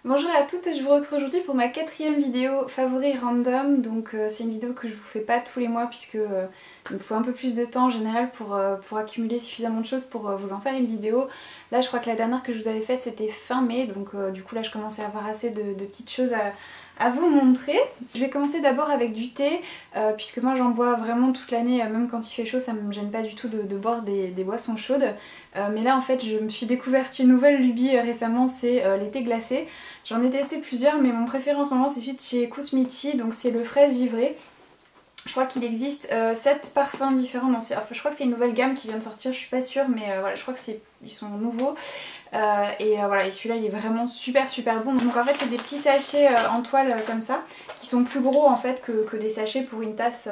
Bonjour à toutes, je vous retrouve aujourd'hui pour ma 4e vidéo favori random. Donc c'est une vidéo que je vous fais pas tous les mois puisque il me faut un peu plus de temps en général pour accumuler suffisamment de choses pour vous en faire une vidéo. Là je crois que la dernière que je vous avais faite c'était fin mai, donc du coup là je commençais à avoir assez de petites choses à vous montrer. Je vais commencer d'abord avec du thé, puisque moi j'en bois vraiment toute l'année, même quand il fait chaud, ça me gêne pas du tout de boire des boissons chaudes. Mais là en fait je me suis découverte une nouvelle lubie récemment, c'est les thés glacés. J'en ai testé plusieurs, mais mon préféré en ce moment c'est celui de chez Kousmiti, donc c'est le fraise givré. Je crois qu'il existe 7 parfums différents, non, je crois que c'est une nouvelle gamme qui vient de sortir, je suis pas sûre, mais voilà, je crois que ils sont nouveaux. Voilà, et celui-là il est vraiment super bon. Donc en fait c'est des petits sachets en toile comme ça, qui sont plus gros en fait que des sachets pour une tasse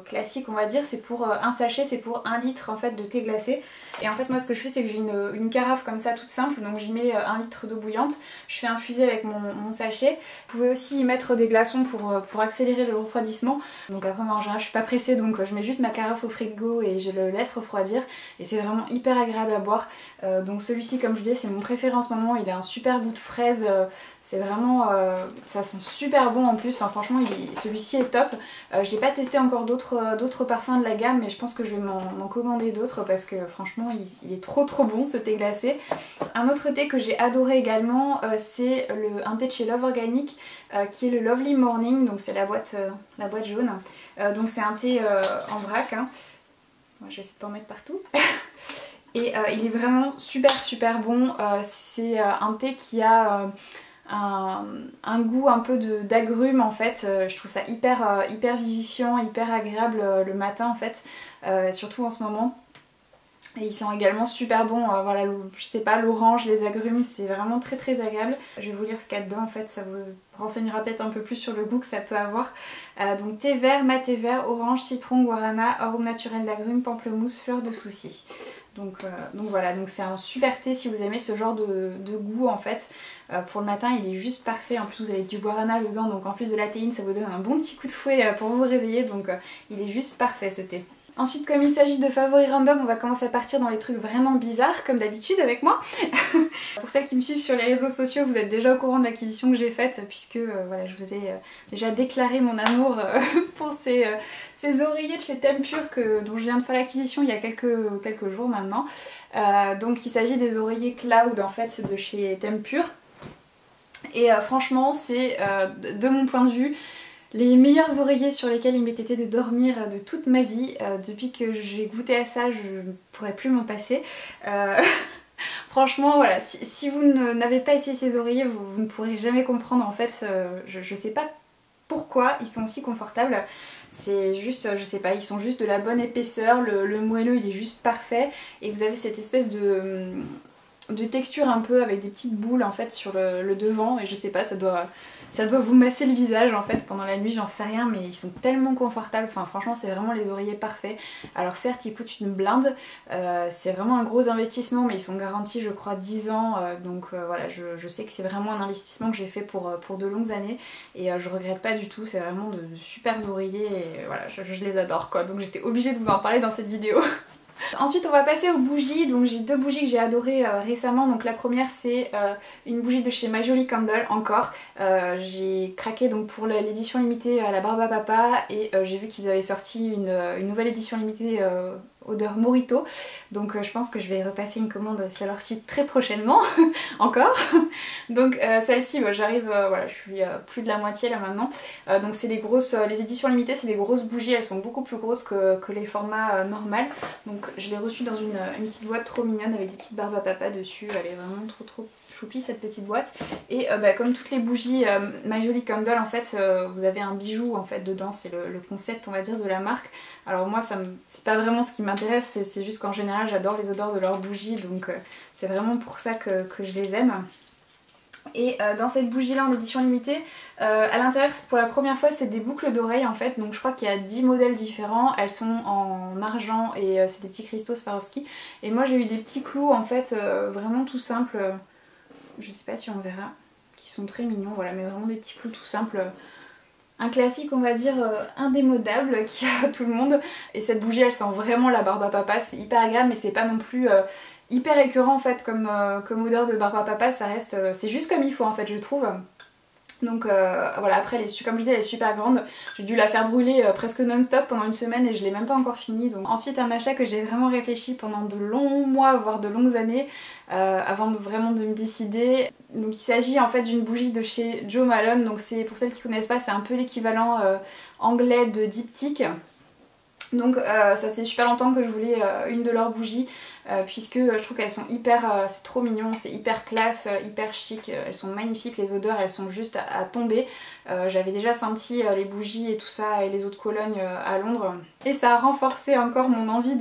classique on va dire. C'est pour un sachet, c'est pour 1 litre en fait de thé glacé. Et en fait moi ce que je fais c'est que j'ai une carafe comme ça toute simple, donc j'y mets 1 litre d'eau bouillante, je fais infuser avec mon sachet. Vous pouvez aussi y mettre des glaçons pour accélérer le refroidissement. Donc après moi en général je suis pas pressée, donc je mets juste ma carafe au frigo et je le laisse refroidir. Et c'est vraiment hyper agréable à boire. Donc celui-ci comme je vous disais c'est mon préféré en ce moment, il a un super goût de fraise, c'est vraiment, ça sent super bon en plus, enfin franchement celui-ci est top. J'ai pas testé encore d'autres parfums de la gamme, mais je pense que je vais m'en commander d'autres parce que franchement il est trop bon ce thé glacé. Un autre thé que j'ai adoré également, c'est un thé de chez Love Organic qui est le Lovely Morning, donc c'est la boîte jaune. Donc c'est un thé en vrac, hein. Moi, je vais essayer de pas en mettre partout. Et il est vraiment super bon. C'est un thé qui a un goût un peu d'agrumes en fait. Je trouve ça hyper vivifiant, hyper agréable le matin en fait, surtout en ce moment. Et ils sont également super bons, voilà, je sais pas, l'orange, les agrumes, c'est vraiment très agréable. Je vais vous lire ce qu'il y a dedans en fait, ça vous renseignera peut-être un peu plus sur le goût que ça peut avoir. Donc thé vert, maté vert, orange, citron, guarana, arôme naturel d'agrumes, pamplemousse, fleur de souci. Donc voilà, donc c'est un super thé si vous aimez ce genre de goût en fait. Pour le matin il est juste parfait, en plus vous avez du guarana dedans, donc en plus de la théine ça vous donne un bon petit coup de fouet pour vous réveiller, donc il est juste parfait ce thé. Ensuite, comme il s'agit de favoris random, on va commencer à partir dans les trucs vraiment bizarres, comme d'habitude avec moi. Pour celles qui me suivent sur les réseaux sociaux, vous êtes déjà au courant de l'acquisition que j'ai faite, puisque voilà, je vous ai déjà déclaré mon amour pour ces oreillers de chez Tempur dont je viens de faire l'acquisition il y a quelques jours maintenant. Donc il s'agit des oreillers Cloud en fait de chez Tempur. Et franchement, c'est de mon point de vue les meilleurs oreillers sur lesquels il m'est été de dormir de toute ma vie. Depuis que j'ai goûté à ça, je ne pourrais plus m'en passer. Franchement, voilà, si vous n'avez pas essayé ces oreillers, vous ne pourrez jamais comprendre en fait. Je sais pas pourquoi ils sont aussi confortables. C'est juste, je sais pas, ils sont juste de la bonne épaisseur, le moelleux il est juste parfait. Et vous avez cette espèce de texture un peu avec des petites boules en fait sur le devant, et je sais pas, ça doit vous masser le visage en fait pendant la nuit, j'en sais rien, mais ils sont tellement confortables. Enfin franchement c'est vraiment les oreillers parfaits. Alors certes ils coûtent une blinde, c'est vraiment un gros investissement, mais ils sont garantis je crois 10 ans, donc voilà, je sais que c'est vraiment un investissement que j'ai fait pour de longues années, et je regrette pas du tout. C'est vraiment de super oreillers, et voilà, je les adore quoi, donc j'étais obligée de vous en parler dans cette vidéo. Ensuite on va passer aux bougies, donc j'ai 2 bougies que j'ai adorées récemment. Donc la première c'est une bougie de chez My Jolie Candle encore. J'ai craqué donc pour l'édition limitée à la barbe à papa, et j'ai vu qu'ils avaient sorti une nouvelle édition limitée odeur Morito, donc je pense que je vais repasser une commande sur leur site très prochainement encore. Donc celle-ci j'arrive, voilà, je suis plus de la moitié là maintenant. Donc c'est les éditions limitées, c'est des grosses bougies, elles sont beaucoup plus grosses que les formats normales. Donc je l'ai reçue dans une petite boîte trop mignonne avec des petites barbes à papa dessus, elle est vraiment trop choupi cette petite boîte. Et comme toutes les bougies My Jolie Candle en fait, vous avez un bijou en fait dedans, c'est le concept on va dire de la marque. Alors moi c'est pas vraiment ce qui m'intéresse, c'est juste qu'en général j'adore les odeurs de leurs bougies, donc c'est vraiment pour ça que je les aime. Et dans cette bougie là en édition limitée, à l'intérieur pour la première fois c'est des boucles d'oreilles en fait, donc je crois qu'il y a 10 modèles différents, elles sont en argent et c'est des petits cristaux Swarovski. Et moi j'ai eu des petits clous en fait, vraiment tout simples, je sais pas si on verra, qui sont très mignons, voilà, mais vraiment des petits clous tout simples. Un classique on va dire indémodable qui a tout le monde. Et cette bougie elle sent vraiment la barbe à papa, c'est hyper agréable, mais c'est pas non plus hyper écœurant en fait comme odeur de barbe à papa, ça reste, c'est juste comme il faut en fait je trouve. Donc voilà, après comme je dis elle est super grande, j'ai dû la faire brûler presque non-stop pendant une semaine et je l'ai même pas encore fini. Donc ensuite un achat que j'ai vraiment réfléchi pendant de longs mois voire de longues années avant vraiment de me décider. Donc il s'agit en fait d'une bougie de chez Jo Malone, donc c'est, pour celles qui connaissent pas, c'est un peu l'équivalent anglais de Diptyque. Donc ça faisait super longtemps que je voulais une de leurs bougies puisque je trouve qu'elles sont hyper, c'est trop mignon, c'est hyper classe, hyper chic, elles sont magnifiques, les odeurs elles sont juste à tomber. J'avais déjà senti les bougies et tout ça et les eaux de Cologne à Londres et ça a renforcé encore mon envie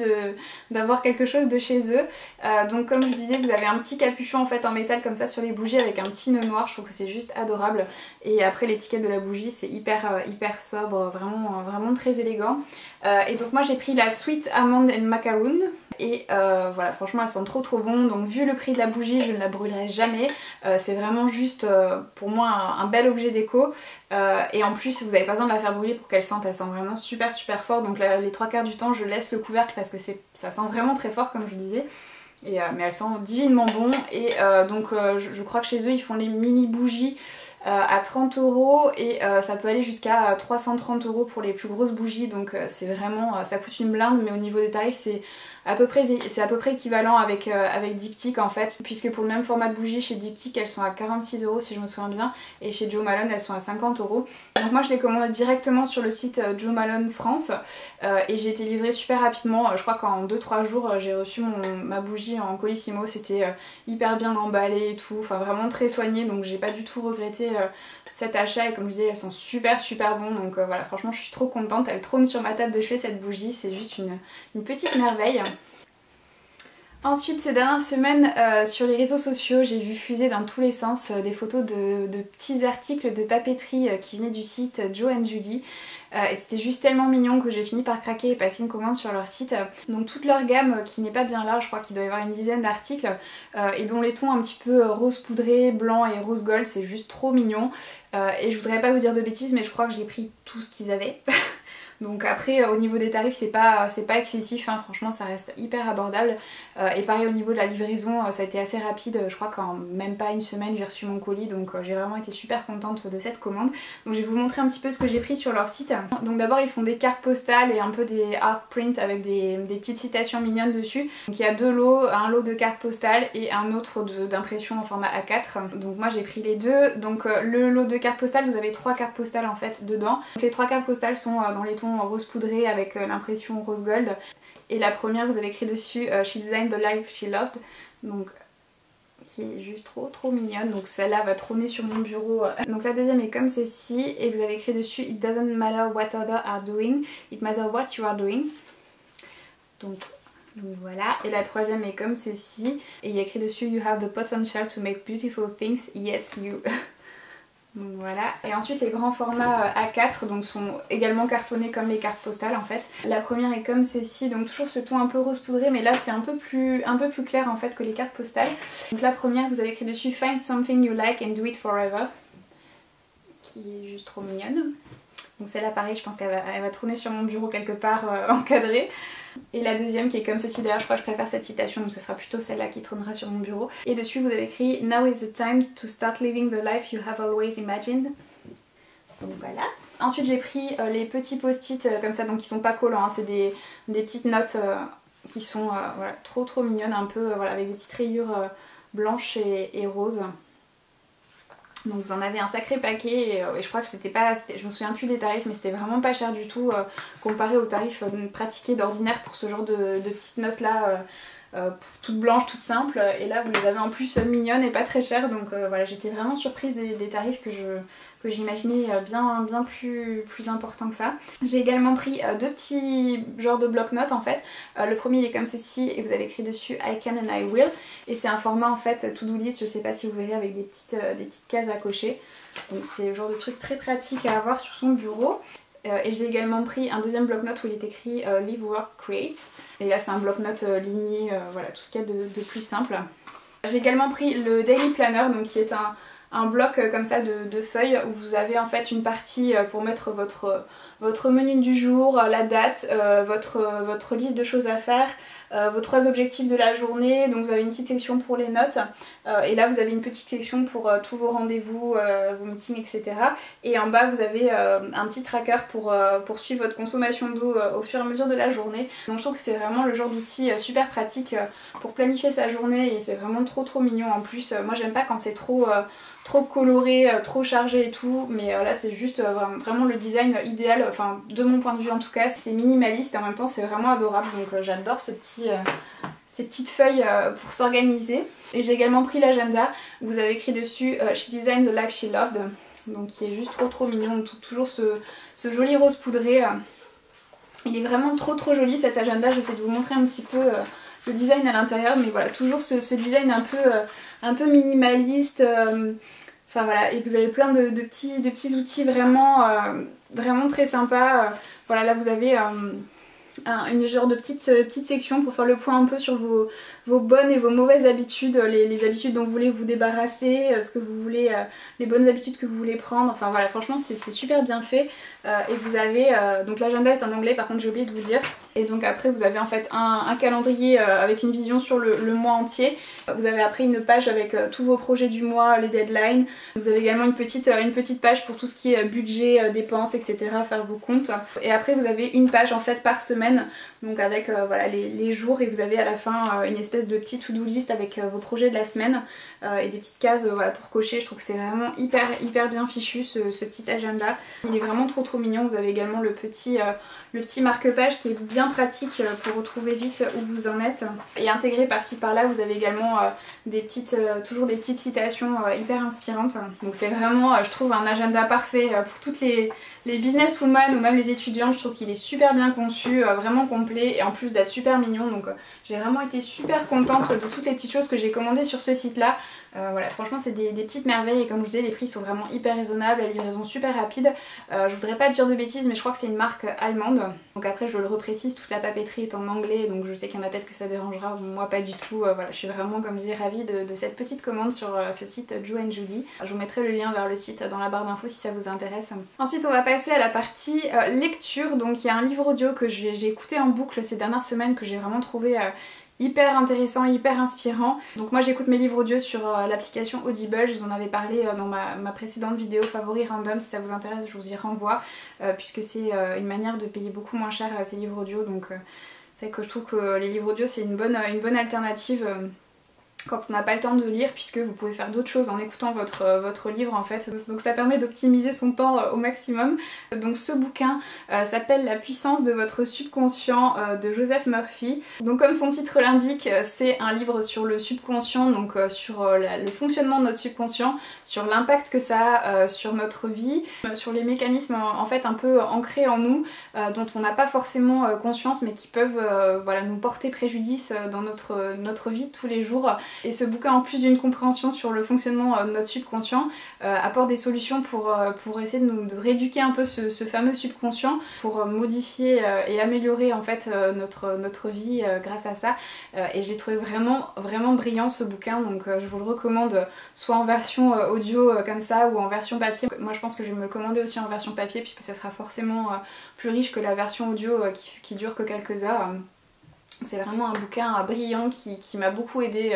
d'avoir quelque chose de chez eux. Donc comme je disais, vous avez un petit capuchon en fait en métal comme ça sur les bougies avec un petit nœud noir, je trouve que c'est juste adorable. Et après l'étiquette de la bougie c'est hyper sobre, vraiment très élégant. Et donc moi j'ai pris la Sweet Almond and Macaroon et voilà, franchement elles sont trop bon. Donc vu le prix de la bougie je ne la brûlerai jamais, c'est vraiment juste pour moi un bel objet déco. Et en plus vous n'avez pas besoin de la faire brûler pour qu'elle sente, elle sent vraiment super fort. Donc là, les 3/4 du temps je laisse le couvercle parce que ça sent vraiment très fort comme je disais. Mais elles sentent divinement bon. Et donc je crois que chez eux ils font les mini bougies à 30 € et ça peut aller jusqu'à 330 € pour les plus grosses bougies. Donc c'est vraiment, ça coûte une blinde, mais au niveau des tarifs c'est à peu près équivalent avec Diptyque en fait, puisque pour le même format de bougie chez Diptyque elles sont à 46 € si je me souviens bien, et chez Jo Malone elles sont à 50 €. Donc moi je les commande directement sur le site Jo Malone France et j'ai été livrée super rapidement. Je crois qu'en 2-3 jours j'ai reçu ma bougie en colissimo, c'était hyper bien emballé et tout, enfin vraiment très soigné, donc j'ai pas du tout regretté cet achat. Et comme je disais elles sont super bon, donc voilà, franchement je suis trop contente, elle trône sur ma table de chevet cette bougie, c'est juste une petite merveille. Ensuite ces dernières semaines sur les réseaux sociaux j'ai vu fuser dans tous les sens des photos de petits articles de papeterie qui venaient du site Jo and Judy. Et c'était juste tellement mignon que j'ai fini par craquer et passer une commande sur leur site. Donc toute leur gamme qui n'est pas bien large, je crois qu'il doit y avoir une dizaine d'articles et dont les tons un petit peu rose poudré, blanc et rose gold, c'est juste trop mignon. Et je voudrais pas vous dire de bêtises mais je crois que j'ai pris tout ce qu'ils avaient. Donc après au niveau des tarifs c'est pas excessif, hein. Franchement ça reste hyper abordable. Et pareil au niveau de la livraison ça a été assez rapide, je crois qu'en même pas une semaine j'ai reçu mon colis, donc j'ai vraiment été super contente de cette commande. Donc je vais vous montrer un petit peu ce que j'ai pris sur leur site. Donc d'abord ils font des cartes postales et un peu des art print avec des petites citations mignonnes dessus. Donc il y a deux lots, un lot de cartes postales et un autre d'impression en format A4. Donc moi j'ai pris les deux. Donc le lot de cartes postales, vous avez 3 cartes postales en fait dedans. Donc les 3 cartes postales sont dans les tons rose poudré avec l'impression rose gold. Et la première vous avez écrit dessus She designed the life she loved, donc qui est juste trop mignonne. Donc celle-là va trôner sur mon bureau. Donc la deuxième est comme ceci et vous avez écrit dessus It doesn't matter what others are doing, it matters what you are doing. Donc voilà. Et la troisième est comme ceci et il y a écrit dessus You have the potential to make beautiful things, yes you. Donc voilà. Et ensuite les grands formats A4 donc sont également cartonnés comme les cartes postales en fait. La première est comme ceci, donc toujours ce ton un peu rose poudré, mais là c'est un peu plus clair en fait que les cartes postales. Donc la première vous avez écrit dessus Find something you like and do it forever, qui est juste trop mignonne. Donc celle-là pareil, je pense qu'elle va trôner sur mon bureau quelque part encadrée. Et la deuxième qui est comme ceci, d'ailleurs je crois que je préfère cette citation, donc ce sera plutôt celle-là qui trônera sur mon bureau. Et dessus vous avez écrit Now is the time to start living the life you have always imagined. Donc voilà. Ensuite j'ai pris les petits post-it comme ça, donc qui sont pas collants, hein, c'est des petites notes qui sont voilà, trop mignonnes, un peu voilà, avec des petites rayures blanches et roses. Donc vous en avez un sacré paquet et je crois que c'était pas, je me souviens plus des tarifs, mais c'était vraiment pas cher du tout comparé aux tarifs pratiqués d'ordinaire pour ce genre de petites notes là toutes blanches, toutes simples. Et là vous les avez en plus mignonnes et pas très chères, donc voilà, j'étais vraiment surprise des tarifs que j'imaginais bien plus importants que ça. J'ai également pris deux petits genres de bloc-notes en fait. Le premier il est comme ceci et vous avez écrit dessus I can and I will, et c'est un format en fait to-do list, je sais pas si vous verrez, avec des petites cases à cocher. Donc c'est le genre de truc très pratique à avoir sur son bureau. Et j'ai également pris un deuxième bloc-notes où il est écrit Live, Work, Create. Et là c'est un bloc-notes ligné, voilà, tout ce qu'il y a de plus simple. J'ai également pris le Daily Planner, donc qui est un bloc comme ça de feuilles où vous avez en fait une partie pour mettre votre votre menu du jour, la date, votre liste de choses à faire, vos 3 objectifs de la journée. Donc vous avez une petite section pour les notes et là vous avez une petite section pour tous vos rendez-vous, vos meetings, etc. Et en bas vous avez un petit tracker pour suivre votre consommation d'eau au fur et à mesure de la journée. Donc je trouve que c'est vraiment le genre d'outil super pratique pour planifier sa journée et c'est vraiment trop mignon en plus. Moi j'aime pas quand c'est trop coloré, trop chargé et tout, mais là c'est juste vraiment le design idéal, enfin de mon point de vue en tout cas. C'est minimaliste et en même temps c'est vraiment adorable, donc j'adore ces petites feuilles pour s'organiser. Et j'ai également pris l'agenda, vous avez écrit dessus She designed the life she loved, donc qui est juste trop mignon, toujours ce joli rose poudré. Il est vraiment trop joli cet agenda, j'essaie de vous montrer un petit peu le design à l'intérieur, mais voilà, toujours ce design un peu minimaliste. Enfin voilà, et vous avez plein de petits outils vraiment très sympas. Voilà, là vous avez une genre de petite section pour faire le point un peu sur vos bonnes et vos mauvaises habitudes, les habitudes dont vous voulez vous débarrasser, ce que vous voulez, les bonnes habitudes que vous voulez prendre. Enfin voilà, franchement c'est super bien fait. Et vous avez, donc l'agenda est en anglais par contre j'ai oublié de vous dire. Et donc après vous avez en fait un calendrier avec une vision sur le mois entier. Vous avez après une page avec tous vos projets du mois, les deadlines. Vous avez également une petite page pour tout ce qui est budget, dépenses, etc. Faire vos comptes. Et après vous avez une page en fait par semaine, donc avec voilà, les jours, et vous avez à la fin une espèce de petite to-do list avec vos projets de la semaine et des petites cases voilà, pour cocher. Je trouve que c'est vraiment hyper bien fichu ce petit agenda. Il est vraiment trop mignon. Vous avez également le petit marque-page qui est bien pratique pour retrouver vite où vous en êtes. Et intégré par-ci par-là vous avez également toujours des petites citations hyper inspirantes. Donc c'est vraiment je trouve un agenda parfait pour toutes les businesswomen ou même les étudiants. Je trouve qu'il est super bien conçu, vraiment complet, et en plus d'être super mignon. Donc j'ai vraiment été super contente de toutes les petites choses que j'ai commandées sur ce site là. Voilà, franchement c'est des petites merveilles, et comme je vous disais les prix sont vraiment hyper raisonnables, la livraison super rapide. Je voudrais pas dire de bêtises mais je crois que c'est une marque allemande. Donc après je le reprécise, toute la papeterie est en anglais, donc je sais qu'il y en a peut-être que ça dérangera, moi pas du tout. Voilà, je suis vraiment comme je dis ravie de cette petite commande sur ce site Joe & Judy. Je vous mettrai le lien vers le site dans la barre d'infos si ça vous intéresse. Ensuite on va passer à la partie lecture. Donc il y a un livre audio que j'ai écouté en boucle ces dernières semaines, que j'ai vraiment trouvé hyper intéressant, hyper inspirant. Donc moi j'écoute mes livres audio sur l'application Audible, je vous en avais parlé dans ma précédente vidéo Favoris Random. Si ça vous intéresse je vous y renvoie, puisque c'est une manière de payer beaucoup moins cher ces livres audio. Donc c'est vrai que je trouve que les livres audio c'est une bonne alternative quand on n'a pas le temps de lire, puisque vous pouvez faire d'autres choses en écoutant votre livre en fait. Donc ça permet d'optimiser son temps au maximum. Donc ce bouquin s'appelle La puissance de votre subconscient de Joseph Murphy. Donc comme son titre l'indique, c'est un livre sur le subconscient, donc sur le fonctionnement de notre subconscient, sur l'impact que ça a sur notre vie, sur les mécanismes en fait un peu ancrés en nous, dont on n'a pas forcément conscience, mais qui peuvent voilà, nous porter préjudice dans notre vie de tous les jours. Et ce bouquin, en plus d'une compréhension sur le fonctionnement de notre subconscient, apporte des solutions pour essayer de rééduquer un peu ce fameux subconscient, pour modifier et améliorer en fait notre vie grâce à ça. Et je l'ai trouvé vraiment brillant ce bouquin, donc je vous le recommande soit en version audio comme ça, ou en version papier. Moi je pense que je vais me le commander aussi en version papier, puisque ce sera forcément plus riche que la version audio qui dure que quelques heures. C'est vraiment un bouquin brillant qui m'a beaucoup aidé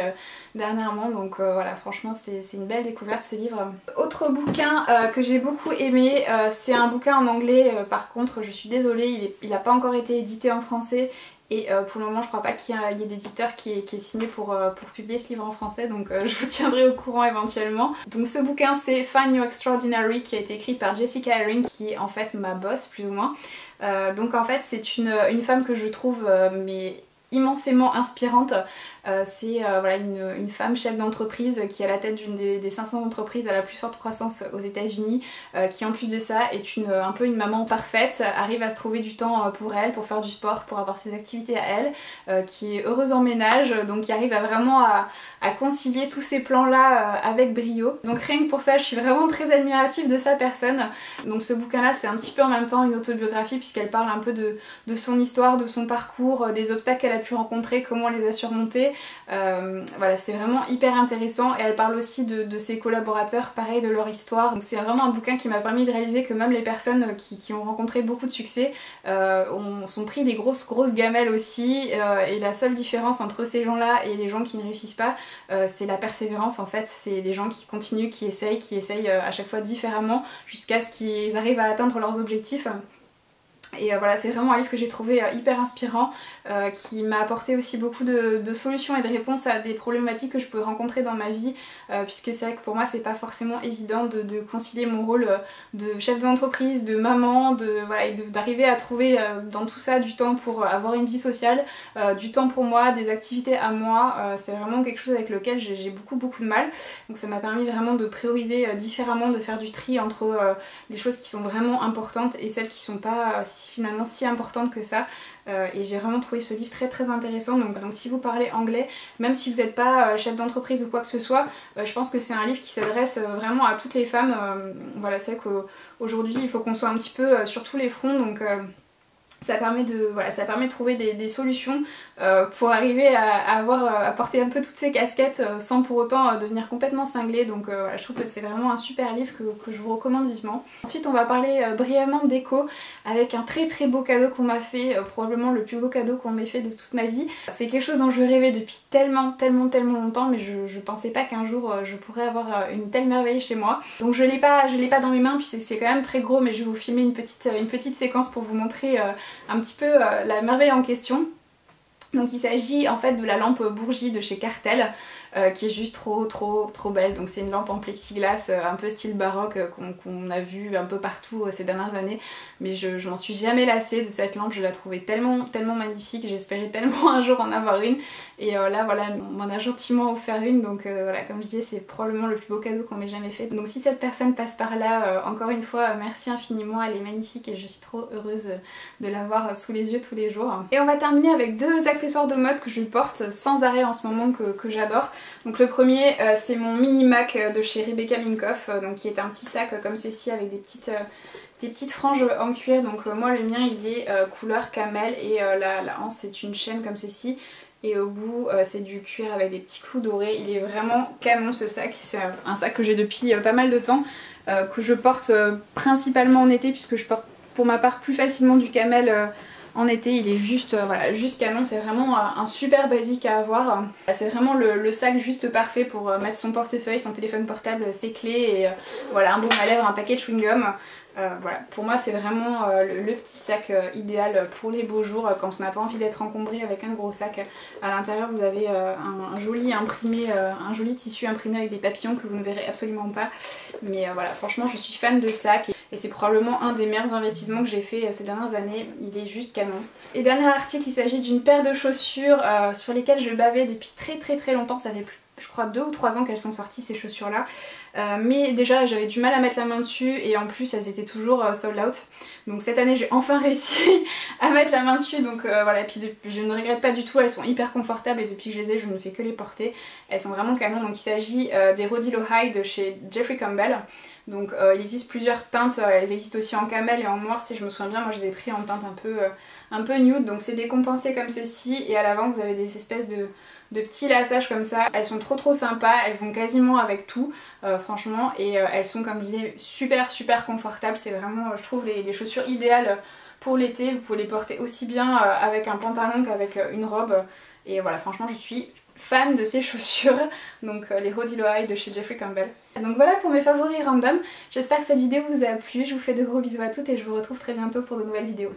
dernièrement, donc voilà, franchement c'est une belle découverte ce livre. Autre bouquin que j'ai beaucoup aimé, c'est un bouquin en anglais, par contre je suis désolée, il n'a pas encore été édité en français. Et pour le moment je crois pas qu'il y ait d'éditeur qui est signé pour publier ce livre en français, donc je vous tiendrai au courant éventuellement. Donc ce bouquin c'est Find Your Extraordinary, qui a été écrit par Jessica Herring, qui est en fait ma boss plus ou moins. Donc en fait c'est une femme que je trouve mais immensément inspirante. C'est voilà, une femme chef d'entreprise qui est à la tête d'une des 500 entreprises à la plus forte croissance aux États-Unis, qui en plus de ça est un peu une maman parfaite, arrive à se trouver du temps pour elle, pour faire du sport, pour avoir ses activités à elle, qui est heureuse en ménage, donc qui arrive vraiment à à concilier tous ces plans là avec brio. Donc rien que pour ça je suis vraiment très admirative de sa personne. Donc ce bouquin là c'est un petit peu en même temps une autobiographie puisqu'elle parle un peu de son histoire, de son parcours, des obstacles qu'elle a pu rencontrer, comment elle les a surmontés. Voilà, c'est vraiment hyper intéressant et elle parle aussi de ses collaborateurs, pareil, de leur histoire. Donc c'est vraiment un bouquin qui m'a permis de réaliser que même les personnes qui ont rencontré beaucoup de succès sont pris des grosses gamelles aussi, et la seule différence entre ces gens là et les gens qui ne réussissent pas, c'est la persévérance en fait. C'est les gens qui continuent, qui essayent à chaque fois différemment jusqu'à ce qu'ils arrivent à atteindre leurs objectifs. Et voilà, c'est vraiment un livre que j'ai trouvé hyper inspirant, qui m'a apporté aussi beaucoup de solutions et de réponses à des problématiques que je pouvais rencontrer dans ma vie, puisque c'est vrai que pour moi c'est pas forcément évident de concilier mon rôle de chef d'entreprise, de maman, voilà, et d'arriver à trouver dans tout ça du temps pour avoir une vie sociale, du temps pour moi, des activités à moi. C'est vraiment quelque chose avec lequel j'ai beaucoup de mal, donc ça m'a permis vraiment de prioriser différemment, de faire du tri entre les choses qui sont vraiment importantes et celles qui sont pas finalement si importante que ça, et j'ai vraiment trouvé ce livre très intéressant. Donc si vous parlez anglais, même si vous n'êtes pas chef d'entreprise ou quoi que ce soit, je pense que c'est un livre qui s'adresse vraiment à toutes les femmes. Voilà, c'est vrai qu'aujourd'hui il faut qu'on soit un petit peu sur tous les fronts, donc ça permet de trouver des solutions pour arriver à porter un peu toutes ces casquettes sans pour autant devenir complètement cinglée. Donc voilà, je trouve que c'est vraiment un super livre que je vous recommande vivement. Ensuite on va parler brièvement de déco avec un très beau cadeau qu'on m'a fait, probablement le plus beau cadeau qu'on m'ait fait de toute ma vie. C'est quelque chose dont je rêvais depuis tellement longtemps, mais je pensais pas qu'un jour je pourrais avoir une telle merveille chez moi. Donc je l'ai pas dans mes mains puisque c'est quand même très gros, mais je vais vous filmer une petite séquence pour vous montrer un petit peu la merveille en question. Donc il s'agit en fait de la lampe Bourgie de chez Cartel, qui est juste trop belle. Donc c'est une lampe en plexiglas un peu style baroque qu'on a vu un peu partout ces dernières années, mais je m'en suis jamais lassée de cette lampe. Je la trouvais tellement magnifique, j'espérais tellement un jour en avoir une, et là voilà, on m'en a gentiment offert une. Donc voilà, comme je disais, c'est probablement le plus beau cadeau qu'on m'ait jamais fait. Donc si cette personne passe par là, encore une fois merci infiniment, elle est magnifique et je suis trop heureuse de l'avoir sous les yeux tous les jours. Et on va terminer avec deux accessoires de mode que je porte sans arrêt en ce moment, que j'adore. Donc le premier c'est mon mini Mac de chez Rebecca Minkoff, donc qui est un petit sac comme ceci avec des petites franges en cuir. Donc moi le mien il est couleur camel, et la hanse c'est une chaîne comme ceci, et au bout c'est du cuir avec des petits clous dorés. Il est vraiment canon ce sac, c'est un sac que j'ai depuis pas mal de temps, que je porte principalement en été puisque je porte pour ma part plus facilement du camel en été. Il est juste, voilà, juste canon, c'est vraiment un super basique à avoir. C'est vraiment le sac juste parfait pour mettre son portefeuille, son téléphone portable, ses clés et voilà, un baume à lèvres, un paquet de chewing-gum. Voilà, pour moi c'est vraiment le petit sac idéal pour les beaux jours, quand on n'a pas envie d'être encombré avec un gros sac. À l'intérieur vous avez un joli tissu imprimé avec des papillons que vous ne verrez absolument pas. Mais voilà, franchement je suis fan de sac et c'est probablement un des meilleurs investissements que j'ai fait ces dernières années. Il est juste canon. Et dernier article, il s'agit d'une paire de chaussures sur lesquelles je bavais depuis très longtemps. Ça fait plus, je crois 2 ou 3 ans qu'elles sont sorties ces chaussures là, mais déjà j'avais du mal à mettre la main dessus et en plus elles étaient toujours sold out. Donc cette année j'ai enfin réussi à mettre la main dessus, donc voilà. Et puis je ne regrette pas du tout, elles sont hyper confortables et depuis que je les ai je ne fais que les porter. Elles sont vraiment canon. Donc il s'agit des Rodillo High de chez Jeffrey Campbell. Donc il existe plusieurs teintes, elles existent aussi en camel et en noir si je me souviens bien. Moi je les ai pris en teinte un peu nude, donc c'est décompensé comme ceci, et à l'avant vous avez des espèces de petits lassages comme ça. Elles sont trop sympas, elles vont quasiment avec tout franchement, et elles sont comme je disais super confortables. C'est vraiment je trouve les chaussures idéales pour l'été. Vous pouvez les porter aussi bien avec un pantalon qu'avec une robe, et voilà, franchement je suis fan de ces chaussures, donc les Rodillo High de chez Jeffrey Campbell. Donc voilà pour mes favoris random, j'espère que cette vidéo vous a plu, je vous fais de gros bisous à toutes et je vous retrouve très bientôt pour de nouvelles vidéos.